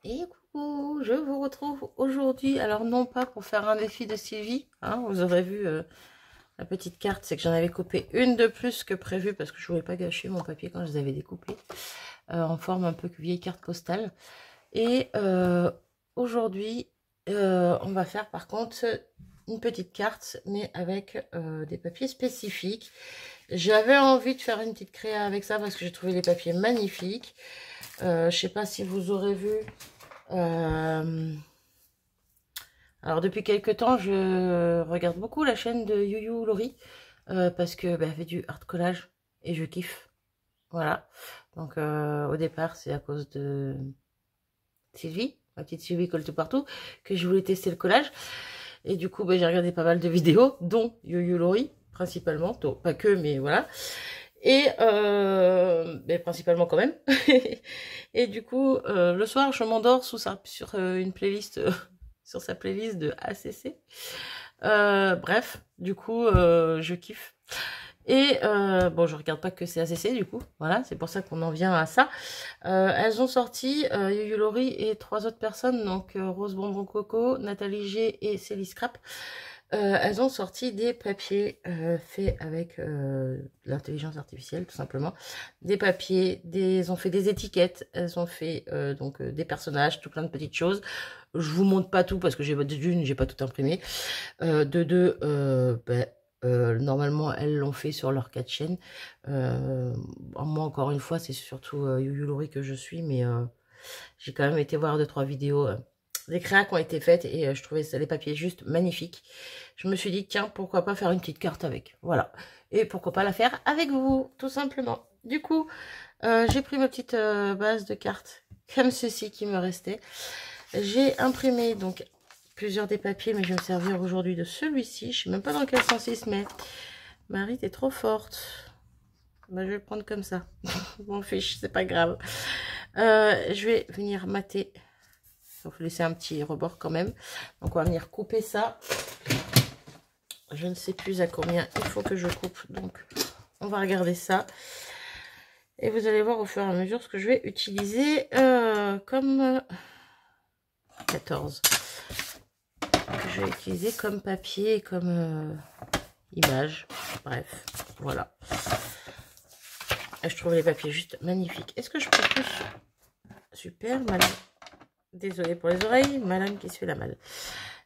Et coucou, je vous retrouve aujourd'hui, alors non pas pour faire un défi de Sylvie, hein, vous aurez vu la petite carte, c'est que j'en avais coupé une de plus que prévu parce que je voulais pas gâcher mon papier quand je les avais découpés, en forme un peu vieille carte postale. Et aujourd'hui, on va faire par contre une petite carte, mais avec des papiers spécifiques. J'avais envie de faire une petite créa avec ça parce que j'ai trouvé les papiers magnifiques. Je sais pas si vous aurez vu. Alors depuis quelques temps, je regarde beaucoup la chaîne de You Laurie parce que elle fait du art collage et je kiffe. Voilà. Donc au départ, c'est à cause de Sylvie, ma petite Sylvie colle tout partout, que je voulais tester le collage. Et du coup, j'ai regardé pas mal de vidéos, dont You Laurie principalement, donc, pas que, mais voilà. Et mais principalement quand même. Et du coup, le soir, je m'endors sur une playlist, sur sa playlist de ACC. Bref, du coup, je kiffe. Et bon, je regarde pas que c'est ACC du coup, voilà, c'est pour ça qu'on en vient à ça. Elles ont sorti, You Laurie et 3 autres personnes, donc Rose Bonbon Coco, Nathalie G et Célie Scrap. Elles ont sorti des papiers faits avec l'intelligence artificielle, tout simplement. Des papiers, elles ont fait des étiquettes, elles ont fait donc des personnages, tout plein de petites choses. Je vous montre pas tout parce que j'ai pas tout imprimé. De deux, normalement elles l'ont fait sur leur 4 chaînes. Moi encore une fois, c'est surtout You Laurie que je suis, mais j'ai quand même été voir 2-3 vidéos. Des créas qui ont été faites et je trouvais ça, les papiers juste magnifiques. Je me suis dit, tiens, pourquoi pas faire une petite carte avec. Voilà. Et pourquoi pas la faire avec vous, tout simplement. Du coup, j'ai pris ma petite base de cartes comme ceci qui me restait. J'ai imprimé donc plusieurs des papiers, mais je vais me servir aujourd'hui de celui-ci. Je sais même pas dans quel sens il se met. Marie, t'es trop forte. Bah, je vais le prendre comme ça. M'en fiche, c'est pas grave. Je vais venir mater. Il faut laisser un petit rebord quand même. Donc on va venir couper ça. Je ne sais plus à combien il faut que je coupe. Donc on va regarder ça. Et vous allez voir au fur et à mesure ce que je vais utiliser comme 14. Que je vais utiliser comme papier et comme image. Bref, voilà. Et je trouve les papiers juste magnifiques. Est-ce que je peux plus? Super, madame. Désolée pour les oreilles, madame qui se fait la malle.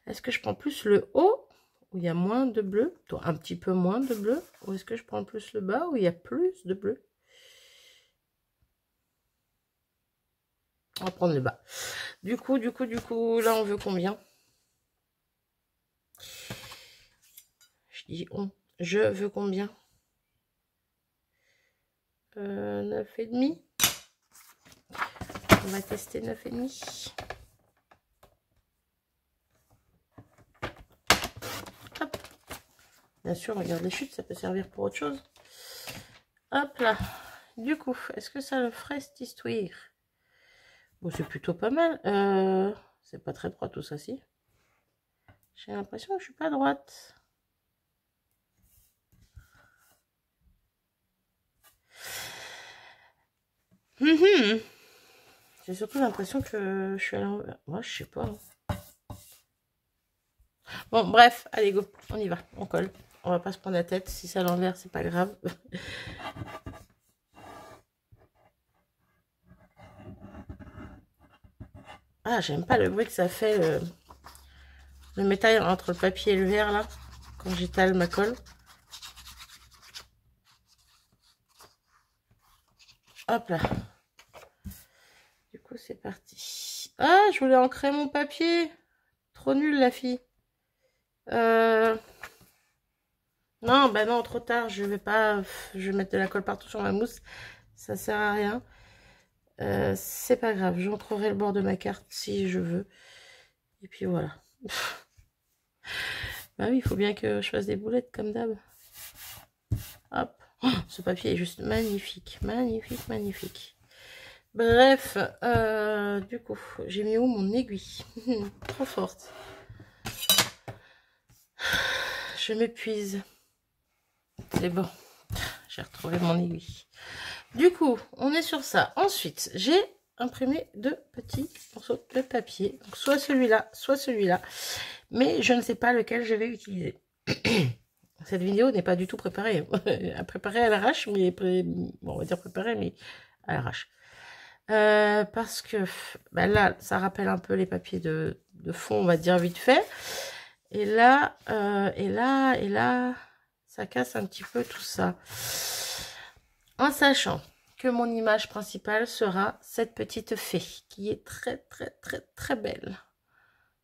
Est-ce que je prends plus le haut où il y a moins de bleu, un petit peu moins de bleu, ou est-ce que je prends plus le bas où il y a plus de bleu? On va prendre le bas. Du coup, là on veut combien? Je dis on. Je veux combien? 9,5. On va tester 9,5. Hop. Bien sûr, regarde les chutes, ça peut servir pour autre chose. Hop là. Du coup, est-ce que ça le ferait cette histoire? Bon, c'est plutôt pas mal. C'est pas très droit tout ça, si. J'ai l'impression que je suis pas droite. J'ai surtout l'impression que je suis à l'envers. Moi, je sais pas. Bon, bref, allez, go. On y va. On colle. On va pas se prendre la tête. Si c'est à l'envers, c'est pas grave. Ah, j'aime pas le bruit que ça fait, le métal entre le papier et le verre, là, quand j'étale ma colle. Hop là. Du coup, c'est parti. Ah, je voulais ancrer mon papier. Trop nul, la fille. Non, bah non, trop tard. Je vais pas... Je vais mettre de la colle partout sur ma mousse. Ça sert à rien. C'est pas grave. J'ancrerai le bord de ma carte si je veux. Et puis voilà. Bah oui, il faut bien que je fasse des boulettes comme d'hab. Hop. Oh, ce papier est juste magnifique. Magnifique, magnifique. Bref, du coup, j'ai mis où mon aiguille? Trop forte. Je m'épuise. C'est bon. J'ai retrouvé mon aiguille. Du coup, on est sur ça. Ensuite, j'ai imprimer 2 petits morceaux de papier. Donc, soit celui-là, soit celui-là. Mais je ne sais pas lequel je vais utiliser. Cette vidéo n'est pas du tout préparée. À préparer à l'arrache, mais bon, on va dire préparée, mais à l'arrache. Parce que ben là, ça rappelle un peu les papiers de fond, on va dire vite fait. Et là, ça casse un petit peu tout ça. En sachant que mon image principale sera cette petite fée, qui est très, très, très, très belle.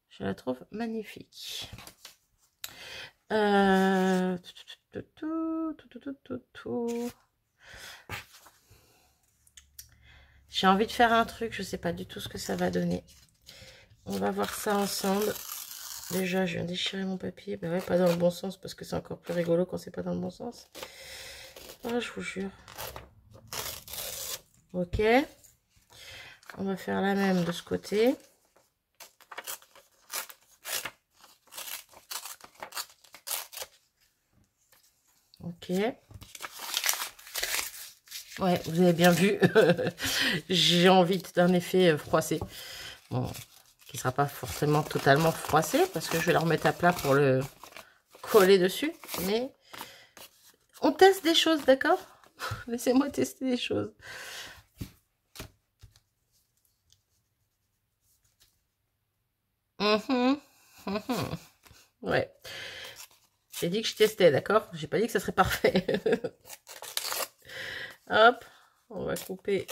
Je la trouve magnifique. J'ai envie de faire un truc, je sais pas du tout ce que ça va donner. On va voir ça ensemble. Déjà, je viens de déchirer mon papier. Ben ouais, pas dans le bon sens, parce que c'est encore plus rigolo quand c'est pas dans le bon sens. Oh, je vous jure. Ok. On va faire la même de ce côté. Ok. Ouais, vous avez bien vu. J'ai envie d'un effet froissé. Bon, qui ne sera pas forcément totalement froissé, parce que je vais le remettre à plat pour le coller dessus. Mais on teste des choses, d'accord? Laissez-moi tester des choses. Ouais. J'ai dit que je testais, d'accord? J'ai pas dit que ça serait parfait. Hop, on va couper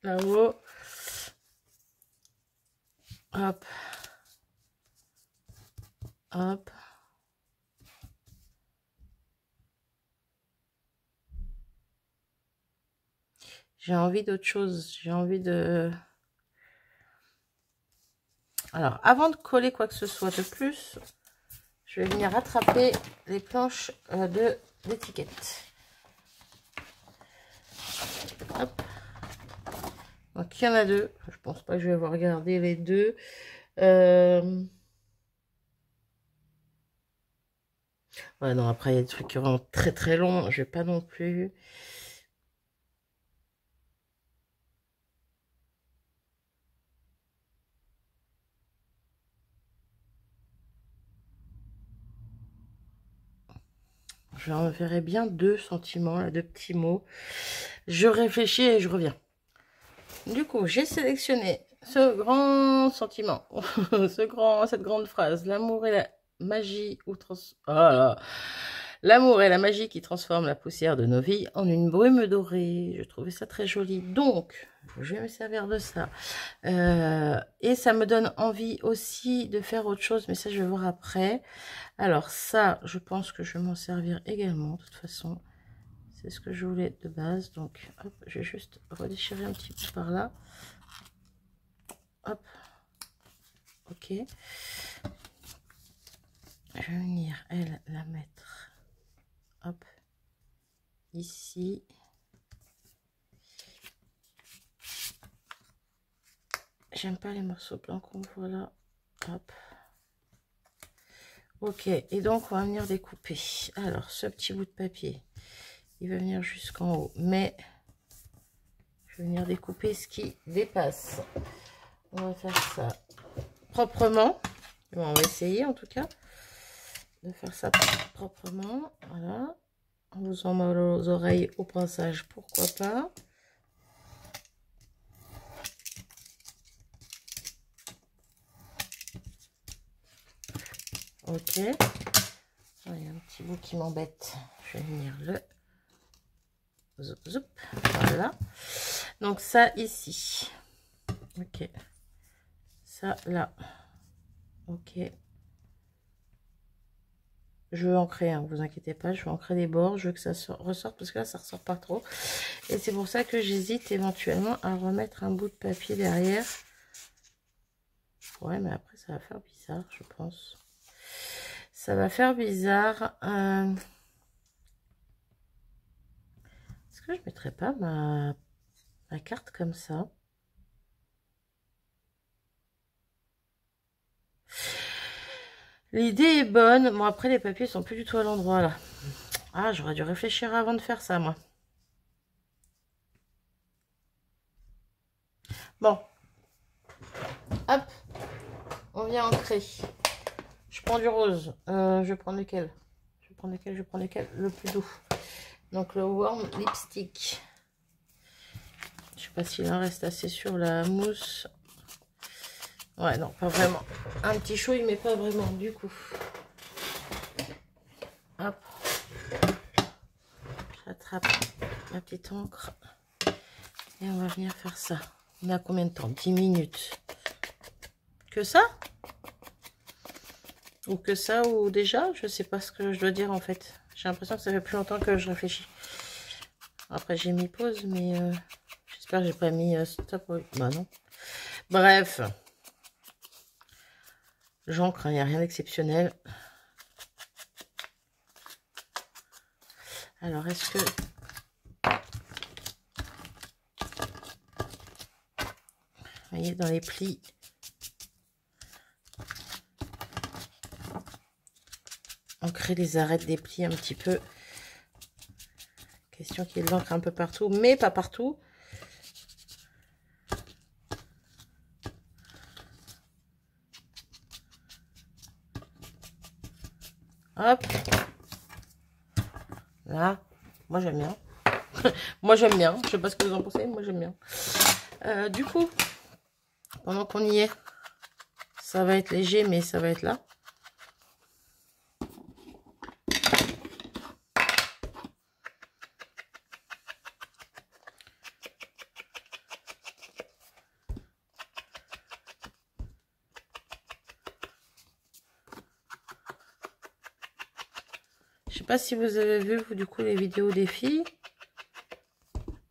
là-haut. Hop. Hop. J'ai envie d'autre chose. J'ai envie de... Alors, avant de coller quoi que ce soit de plus, je vais venir rattraper les planches d'étiquette. Hop. Donc, il y en a 2. Je pense pas que je vais avoir regardé les 2. Ouais, non, après, il y a des trucs vraiment très très longs. Je vais pas non plus... Je verrai bien 2 sentiments, là, 2 petits mots. Je réfléchis et je reviens. Du coup, j'ai sélectionné ce grand sentiment, cette grande phrase. L'amour et la magie L'amour et la magie qui transforme la poussière de nos vies en une brume dorée. Je trouvais ça très joli. Donc, je vais me servir de ça. Et ça me donne envie aussi de faire autre chose, mais ça, je vais voir après. Alors ça, je pense que je vais m'en servir également, de toute façon. C'est ce que je voulais de base. Donc, hop, je vais juste redéchirer un petit peu par là. Hop. Ok. Je vais venir, elle, la mettre. Hop. Ici. J'aime pas les morceaux blancs qu'on voit là. Hop. Ok. Et donc, on va venir découper. Alors, ce petit bout de papier, il va venir jusqu'en haut. Mais, je vais venir découper ce qui dépasse. On va faire ça proprement. Bon, on va essayer en tout cas de faire ça proprement. Voilà. En vous en mal aux oreilles au passage, pourquoi pas. Ok. Il y a un petit bout qui m'embête. Je vais venir le... Zoup, zoup. Voilà. Donc ça ici. Ok. Ça là. Ok. Je veux ancrer, hein, vous inquiétez pas, je veux ancrer les bords, je veux que ça ressorte parce que là ça ressort pas trop. Et c'est pour ça que j'hésite éventuellement à remettre un bout de papier derrière. Ouais, mais après ça va faire bizarre, je pense. Ça va faire bizarre. Est-ce que je mettrais pas ma carte comme ça? L'idée est bonne. Bon, après, les papiers sont plus du tout à l'endroit, là. Ah, j'aurais dû réfléchir avant de faire ça, moi. Bon. Hop. On vient ancrer. Je prends du rose. Je vais prendre lequel? Je vais prendre lequel? Le plus doux. Donc le Warm Lipstick. Je sais pas s'il en reste assez sur la mousse. Ouais, non, pas vraiment. Un petit chouille, mais pas vraiment, du coup. Hop. J'attrape ma petite encre. Et on va venir faire ça. On a combien de temps? 10 minutes. Que ça? Ou que ça, ou déjà? Je sais pas ce que je dois dire, en fait. J'ai l'impression que ça fait plus longtemps que je réfléchis. Après, j'ai mis pause, mais j'espère que j'ai pas mis stop. Bah non. Bref. J'encre, il n'y a rien d'exceptionnel. Alors, est-ce que... Vous voyez, dans les plis... Ancrer les arêtes des plis un petit peu. Question qu'il y ait de l'encre un peu partout, mais pas partout. Hop. Là. Moi, j'aime bien. Moi, j'aime bien. Je sais pas ce que vous en pensez. Moi, j'aime bien. Du coup, pendant qu'on y est, ça va être léger, mais ça va être là. Je sais pas si vous avez vu, vous, du coup, les vidéos des filles.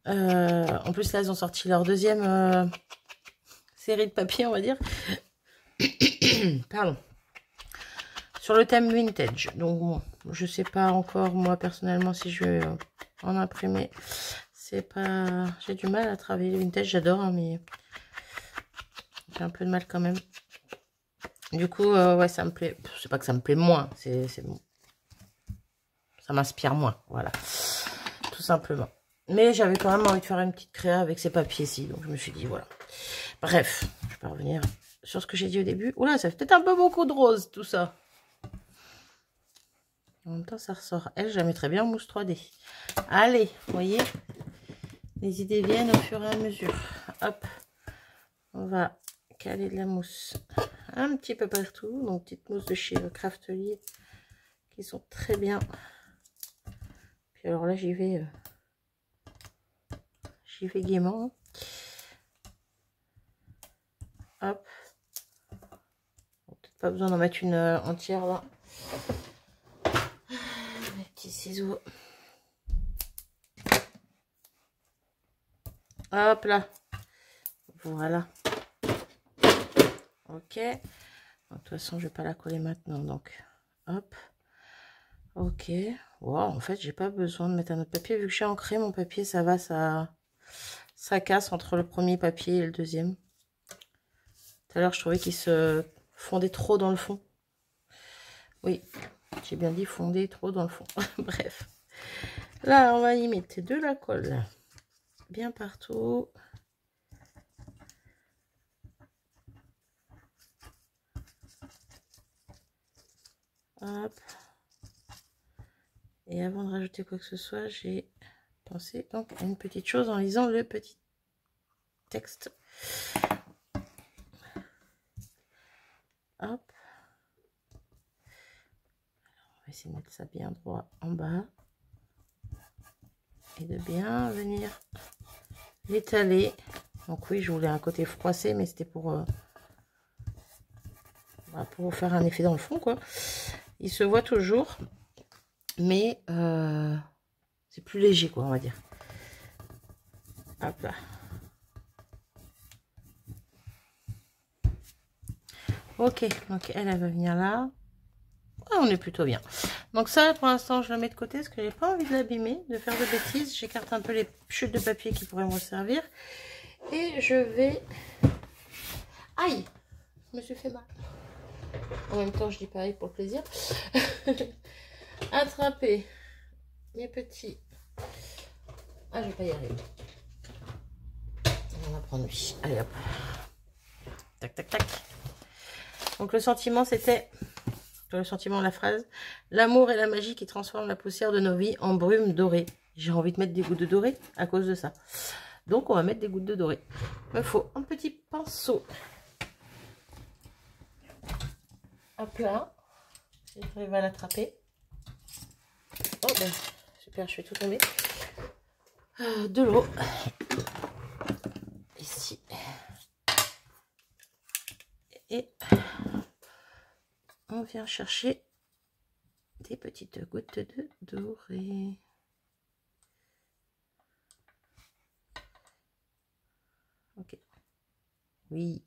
En plus, là, elles ont sorti leur deuxième série de papier, on va dire. Pardon. Sur le thème vintage. Donc, bon, je sais pas encore, moi, personnellement, si je vais en imprimer. C'est pas... J'ai du mal à travailler le vintage, j'adore, hein, mais... J'ai un peu de mal quand même. Du coup, ouais, ça me plaît. C'est pas que ça me plaît moins, c'est bon. Ça m'inspire moins, voilà. Tout simplement. Mais j'avais quand même envie de faire une petite créa avec ces papiers-ci. Donc, je me suis dit, voilà. Bref, je vais revenir sur ce que j'ai dit au début. Oula, ça fait peut-être un peu beaucoup de rose, tout ça. En même temps, ça ressort. Elle, je la mettrais bien en mousse 3D. Allez, vous voyez, les idées viennent au fur et à mesure. Hop, on va caler de la mousse un petit peu partout. Donc, petite mousse de chez Craftelier qui sont très bien. Puis alors là, j'y vais gaiement. Hop. Peut-être pas besoin d'en mettre une entière là. Mes petits ciseaux. Hop là. Voilà. Ok. De toute façon, je vais pas la coller maintenant. Donc, hop. Ok. Wow, en fait, j'ai pas besoin de mettre un autre papier. Vu que j'ai ancré mon papier, ça va, ça casse entre le premier papier et le deuxième. Tout à l'heure, je trouvais qu'il se fondait trop dans le fond. Oui, j'ai bien dit fondait trop dans le fond. Bref. Là, on va y mettre de la colle bien partout. Hop. Et avant de rajouter quoi que ce soit, j'ai pensé donc à une petite chose en lisant le petit texte. Hop. Alors, on va essayer de mettre ça bien droit en bas. Et de bien venir l'étaler. Donc oui, je voulais un côté froissé, mais c'était pour faire un effet dans le fond, quoi. Il se voit toujours, mais c'est plus léger, quoi, on va dire. Hop là. Ok, donc elle va venir là. Ouais, on est plutôt bien. Donc ça, pour l'instant, je la mets de côté parce que j'ai pas envie de l'abîmer, de faire de bêtises. J'écarte un peu les chutes de papier qui pourraient me servir. Et je vais... Aïe! Je me suis fait mal. En même temps, je dis pareil pour le plaisir. Attraper mes petits... Ah, je vais pas y arriver. On va prendre, oui. Allez, hop. Tac, tac, tac. Donc, le sentiment, c'était... Le sentiment, la phrase. L'amour est la magie qui transforme la poussière de nos vies en brume dorée. J'ai envie de mettre des gouttes de doré à cause de ça. Donc, on va mettre des gouttes de doré. Il me faut un petit pinceau. Hop là. Si j'arrive à l'attraper. Oh, ben, super, je fais tout tomber. De l'eau. Ici. Et on vient chercher des petites gouttes de doré. Ok. Oui.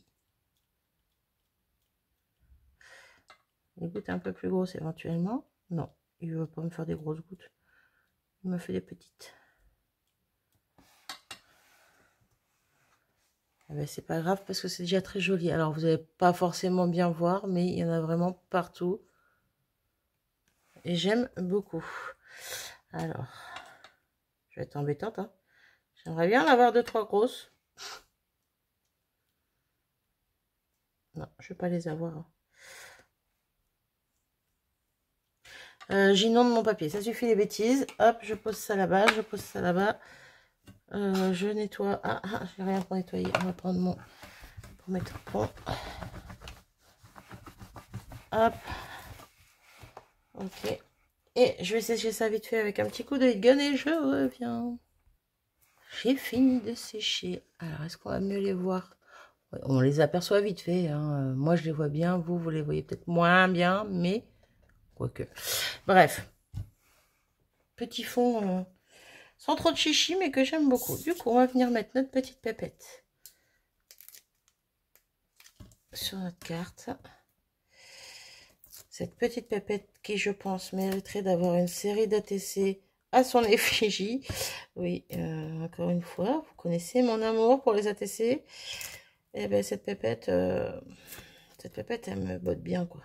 Des gouttes un peu plus grosses éventuellement. Non, il ne va pas me faire des grosses gouttes. Il me fait des petites. Eh ben, c'est pas grave parce que c'est déjà très joli. Alors, vous n'allez pas forcément bien voir, mais il y en a vraiment partout. Et j'aime beaucoup. Alors, je vais être embêtante. Hein. J'aimerais bien en avoir 2-3 grosses. Non, je ne vais pas les avoir. Hein. J'inonde mon papier. Ça suffit les bêtises. Hop, je pose ça là-bas. Je pose ça là-bas. Je nettoie. Ah, j'ai rien pour nettoyer. On va prendre mon... pour mettre au point. Hop. Ok. Et je vais sécher ça vite fait avec un petit coup de heat gun et je reviens. J'ai fini de sécher. Alors, est-ce qu'on va mieux les voir? On les aperçoit vite fait. Hein. Moi, je les vois bien. Vous les voyez peut-être moins bien, mais quoique. Bref. Petit fond sans trop de chichi, mais que j'aime beaucoup. Du coup, on va venir mettre notre petite pépette sur notre carte. Cette petite pépette qui, je pense, mériterait d'avoir une série d'ATC à son effigie. Oui, encore une fois, vous connaissez mon amour pour les ATC. Et bien, cette pépette, elle me botte bien, quoi.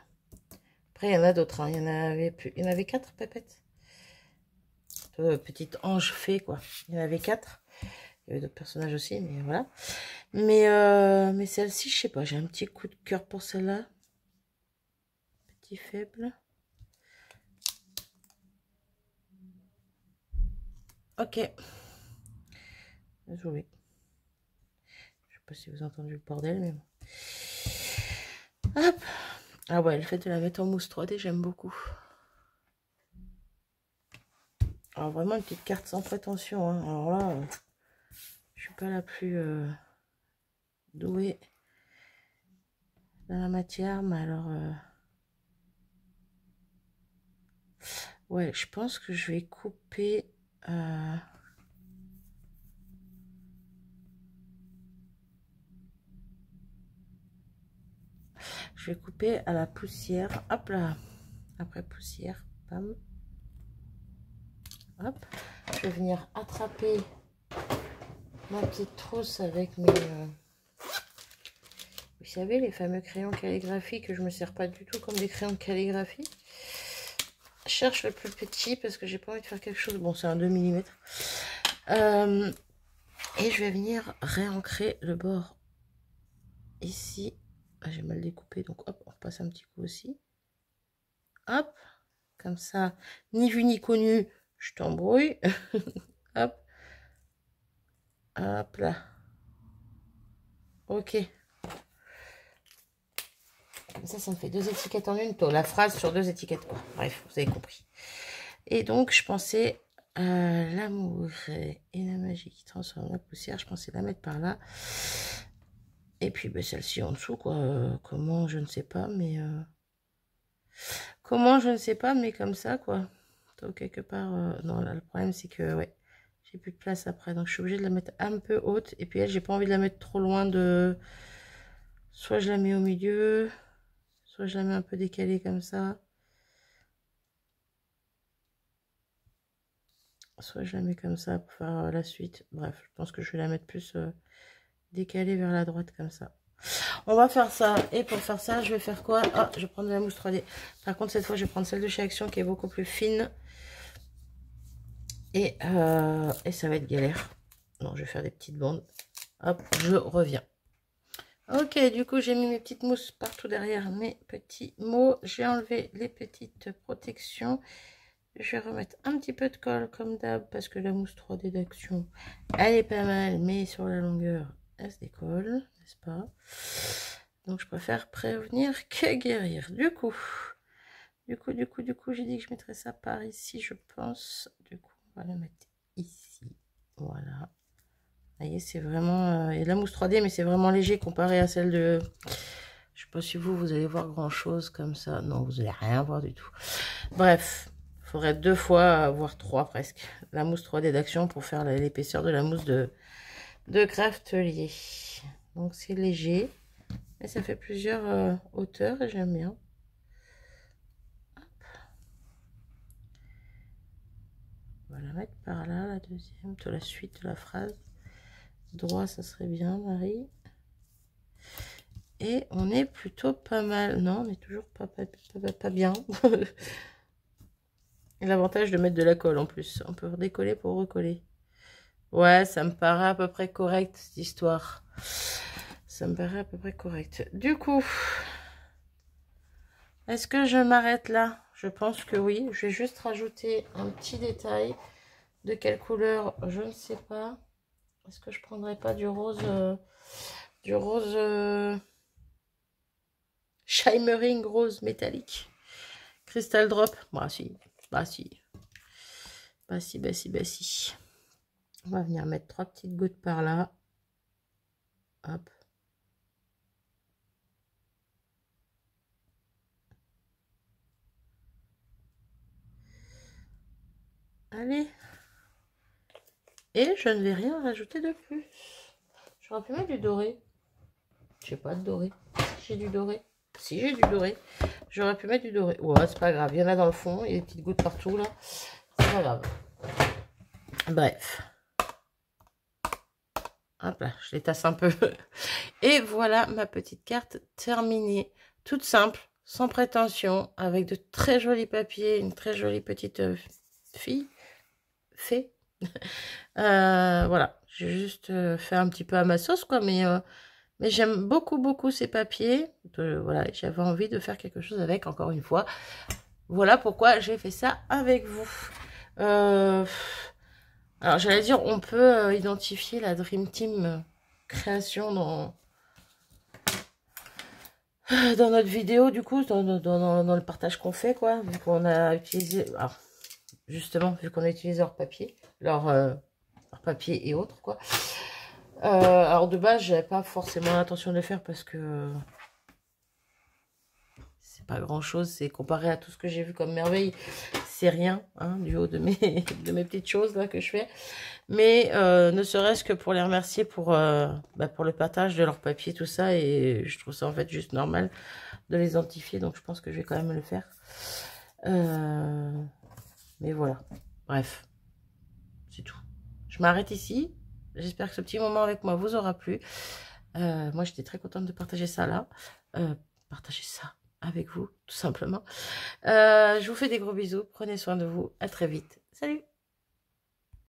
Après, il y en a d'autres. Hein. Il y en avait 4 pépettes. Petite ange fée, quoi. Il y en avait 4. Il y avait d'autres personnages aussi, mais voilà. Mais celle-ci, je sais pas, j'ai un petit coup de cœur pour celle-là. Petit faible. Ok. Désolée. Je sais pas si vous entendez le bordel, mais bon. Hop. Ah ouais, le fait de la mettre en mousse 3D, j'aime beaucoup. Alors vraiment une petite carte sans prétention. Hein. Alors là, je suis pas la plus douée dans la matière, mais alors... ouais, je pense que je vais couper... je vais couper à la poussière. Hop là. Après poussière. Bam. Hop. Je vais venir attraper ma petite trousse avec mes... vous savez, les fameux crayons de calligraphie que je me sers pas du tout comme des crayons de calligraphie. Je cherche le plus petit parce que j'ai pas envie de faire quelque chose. Bon, c'est un 2 mm. Et je vais venir réancrer le bord ici. Ah, j'ai mal découpé, donc hop, on repasse un petit coup aussi. Hop, comme ça, ni vu ni connu, je t'embrouille. Hop. Hop là. Ok. Ça me fait 2 étiquettes en une. La phrase sur 2 étiquettes, quoi. Bref, vous avez compris. Et donc, je pensais l'amour et la magie qui transforme la poussière. Je pensais la mettre par là. Et puis, ben, celle-ci en dessous, quoi. Comment, je ne sais pas, mais... comment, je ne sais pas, mais comme ça, quoi. Donc, quelque part... non, là, le problème, c'est que, ouais, j'ai plus de place après. Donc, je suis obligée de la mettre un peu haute. Et puis, elle, j'ai pas envie de la mettre trop loin de... Soit je la mets au milieu... Soit je la mets un peu décalée comme ça. Soit je la mets comme ça pour faire la suite. Bref, je pense que je vais la mettre plus décalée vers la droite comme ça. On va faire ça. Et pour faire ça, je vais faire quoi? Ah, je vais prendre de la mousse 3D. Par contre, cette fois, je vais prendre celle de chez Action qui est beaucoup plus fine. Et ça va être galère. Non, je vais faire des petites bandes. Hop, je reviens. Ok, du coup, j'ai mis mes petites mousses partout derrière mes petits mots. J'ai enlevé les petites protections. Je vais remettre un petit peu de colle comme d'hab parce que la mousse 3D d'Action, elle est pas mal, mais sur la longueur, elle se décolle, n'est-ce pas? Donc, je préfère prévenir que guérir. Du coup, j'ai dit que je mettrais ça par ici, je pense. Du coup, on va le mettre ici. Voilà. Vous voyez, c'est vraiment... il y a de la mousse 3D, mais c'est vraiment léger comparé à celle de... Je sais pas si vous allez voir grand-chose comme ça. Non, vous allez rien voir du tout. Bref, il faudrait 2 fois, voire 3 presque. La mousse 3D d'Action pour faire l'épaisseur de la mousse de Craftelier. Donc, c'est léger. Mais ça fait plusieurs hauteurs et j'aime bien. On va la mettre par là, la deuxième, de la suite de la phrase. Droit, ça serait bien, Marie. Et on est plutôt pas mal. Non, on est toujours pas bien. Et l'avantage de mettre de la colle en plus. On peut redécoller pour recoller. Ouais, ça me paraît à peu près correct, cette histoire. Ça me paraît à peu près correct. Du coup, est-ce que je m'arrête là? Je pense que oui. Je vais juste rajouter un petit détail. De quelle couleur? Je ne sais pas. Est-ce que je prendrais pas du rose Shimmering rose métallique? Crystal drop? Bah si. Bah si. Bah si. On va venir mettre 3 petites gouttes par là. Hop. Allez. Et je ne vais rien rajouter de plus. J'aurais pu mettre du doré. J'ai pas de doré. J'ai du doré. Si, j'ai du doré. J'aurais pu mettre du doré. Ouais, c'est pas grave. Il y en a dans le fond. Il y a des petites gouttes partout, là. C'est pas grave. Bref. Hop là, je les tasse un peu. Et voilà ma petite carte terminée. Toute simple, sans prétention, avec de très jolis papiers, une très jolie petite fée. Voilà, j'ai juste fait un petit peu à ma sauce, quoi, mais j'aime beaucoup ces papiers. Voilà, j'avais envie de faire quelque chose avec, encore une fois. Voilà pourquoi j'ai fait ça avec vous. Alors, j'allais dire, on peut identifier la Dream Team création dans notre vidéo, du coup, dans le partage qu'on fait, quoi. Vu qu'on a utilisé... Alors, justement, vu qu'on a utilisé leur papier, leur papier et autres, quoi. Alors, de base, j'avais pas forcément l'intention de le faire parce que... c'est pas grand-chose, c'est comparé à tout ce que j'ai vu comme merveille, c'est rien, hein, du haut de mes petites choses là que je fais. Mais ne serait-ce que pour les remercier pour le partage de leur papier, tout ça, et je trouve ça en fait juste normal de les identifier, donc je pense que je vais quand même le faire. Mais voilà, bref, c'est tout. Je m'arrête ici. J'espère que ce petit moment avec moi vous aura plu. Moi, j'étais très contente de partager ça là. Partager ça avec vous, tout simplement. Je vous fais des gros bisous. Prenez soin de vous. À très vite. Salut!